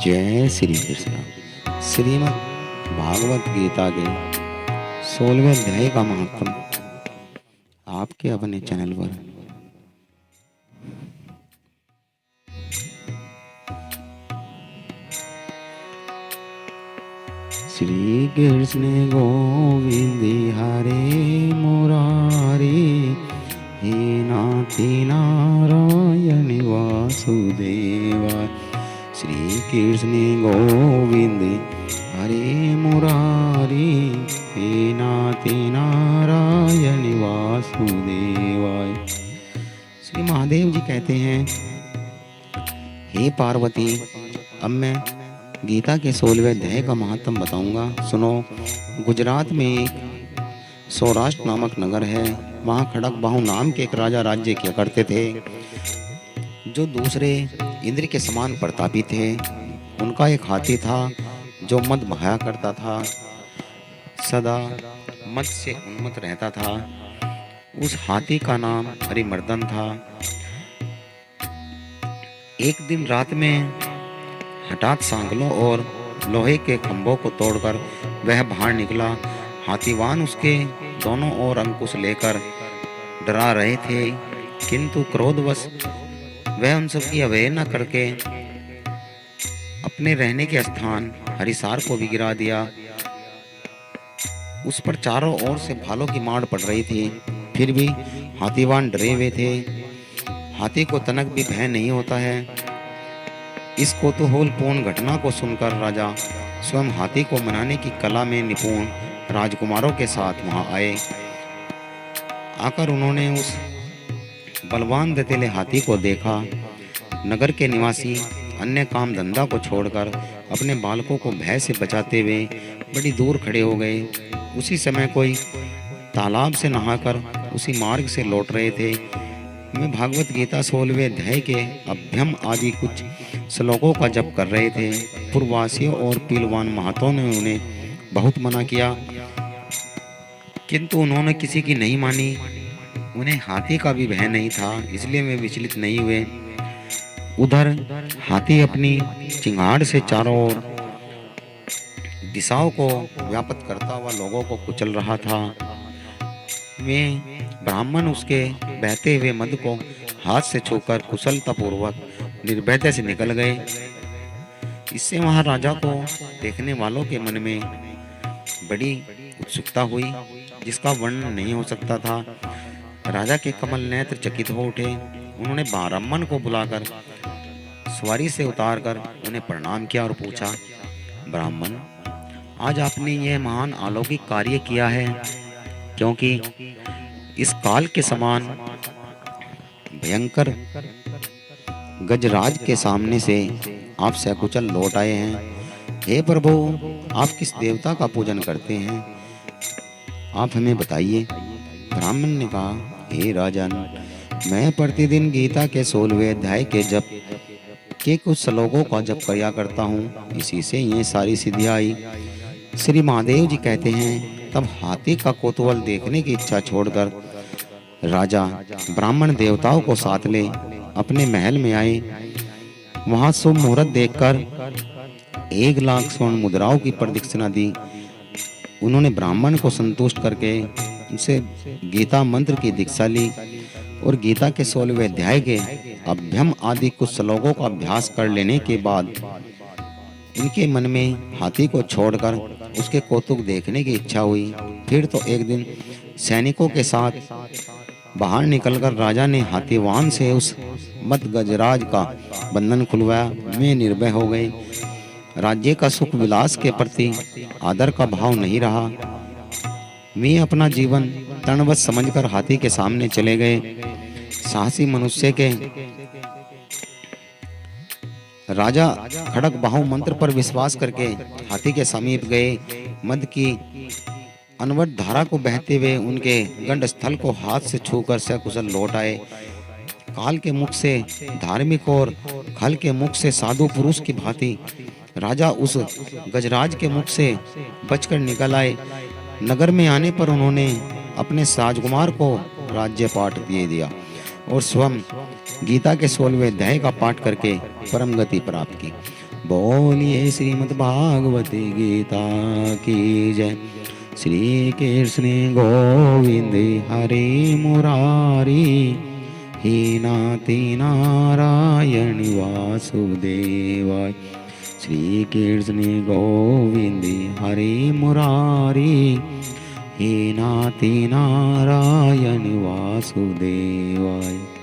जय श्री कृष्ण। श्रीमद् भागवत गीता के 16वें अध्याय का महात्म आपके अपने चैनल पर। श्री कृष्ण गोविंद हरे मुरारी, हे नाथी नारायण वासुदेवा। श्री कृष्ण गोविंद हरे मुरारी, हे नाथी नारायण वासुदेवाय। श्री महादेव जी कहते हैं, हे पार्वती, अब मैं गीता के 16वें अध्याय का महात्म बताऊंगा, सुनो। गुजरात में एक सौराष्ट्र नामक नगर है। वहाँ खड़क बाहु नाम के एक राजा राज्य किया करते थे, जो दूसरे इंद्र के समान प्रतापी थे। उनका एक हाथी था जो मद बहाया करता था, सदा मद से उन्मत्त रहता था। उस हाथी का नाम हरिमर्दन था। एक दिन रात में हठात सांगलों और लोहे के खंभों को तोड़कर वह बाहर निकला। हाथीवान उसके दोनों ओर अंकुश लेकर डरा रहे थे, किंतु क्रोधवश वह उन सबकी अवहेलना करके अपने रहने के स्थान हरिसार को भी गिरा दिया। उस पर चारों ओर से भालों की मार पड़ रही थी, फिर भी हाथीवान डरे हुए थे। हाथी को तनक भी भय नहीं होता है। इस कौतूहलपूर्ण घटना को सुनकर राजा स्वयं हाथी को मनाने की कला में निपुण राजकुमारों के साथ वहां आए। आकर उन्होंने उस बलवान दतेले हाथी को देखा। नगर के निवासी अन्य काम धंधा को छोड़कर अपने बालकों को भय से बचाते हुए बड़ी दूर खड़े हो गए। उसी समय कोई तालाब से नहाकर उसी मार्ग से लौट रहे थे। वे भागवत गीता 16वें अध्याय के अभ्यम आदि कुछ श्लोकों का जप कर रहे थे। पूर्ववासियों और पीलवान महातों ने उन्हें बहुत मना किया, किंतु उन्होंने किसी की नहीं मानी। उन्हें हाथी का भी भय नहीं था, इसलिए वे विचलित नहीं हुए। उधर हाथी अपनी चिंगाड़ से चारों ओर दिशाओं को व्याप्त करता हुआ लोगों को कुचल रहा था। वे ब्राह्मण उसके बहते हुए मद को हाथ से छूकर कुशलतापूर्वक निर्भयता से निकल गए। इससे वहां राजा को देखने वालों के मन में बड़ी उत्सुकता हुई, जिसका वर्णन नहीं हो सकता था। राजा के कमल नेत्र चकित हो उठे। उन्होंने ब्राह्मण को बुलाकर सवारी से उतारकर उन्हें प्रणाम किया और पूछा, ब्राह्मण, आज आपने यह महान अलौकिक कार्य किया है, क्योंकि इस काल के समान भयंकर गजराज के सामने से आप सकुशल लौट आए हैं। हे प्रभु, आप किस देवता का पूजन करते हैं, आप हमें बताइए। ब्राह्मण ने कहा, हे राजन, मैं प्रतिदिन गीता के 16वें अध्याय के जप के कुछ श्लोकों का जप किया करता हूँ, इसी से ये सारी सिद्धियाँ आई। श्री महादेव जी कहते हैं, तब हाथी का कौतूहल देखने की इच्छा छोड़कर राजा ब्राह्मण देवताओं को साथ ले अपने महल में आए। वहां शुभ मुहूर्त देखकर 1,00,000 स्वर्ण मुद्राओं की प्रदक्षिणा दी। उन्होंने ब्राह्मण को संतुष्ट करके उनसे गीता मंत्र की दीक्षा ली और गीता के 16वें अध्याय के अभ्यम आदि कुछ श्लोकों का अभ्यास कर लेने के बाद उनके मन में हाथी को छोड़कर उसके कौतुक देखने की इच्छा हुई। फिर तो एक दिन सैनिकों के साथ बाहर निकलकर राजा ने हाथीवान से उस मद गजराज का बंधन खुलवाया। वे निर्भय हो गए। राज्य का सुख विलास के प्रति आदर का भाव नहीं रहा। वे अपना जीवन तृणवत समझकर हाथी के सामने चले गए। साहसी मनुष्य के राजा खड़क बाहु मंत्र पर विश्वास करके हाथी के समीप गए। मद की अनवट धारा को बहते हुए उनके गंड स्थल को हाथ से छूकर सकुशल लौट आए। काल के मुख से धार्मिक और खल के मुख से साधु पुरुष की भांति राजा उस गजराज के मुख से बचकर निकल आए। नगर में आने पर उन्होंने अपने राजकुमार को राज्य पाठ दे दिया और स्वयं गीता के 16वें अध्याय का पाठ करके परम गति प्राप्त की। बोलिए श्रीमद् भागवती गीता की जय। श्री कृष्ण गोविंद हरे मुरारी, हे नाथ नारायण वासुदेवाय। श्री कृष्ण गोविंद हरे मुरारी, हे नाथ नारायण वासुदेवाय।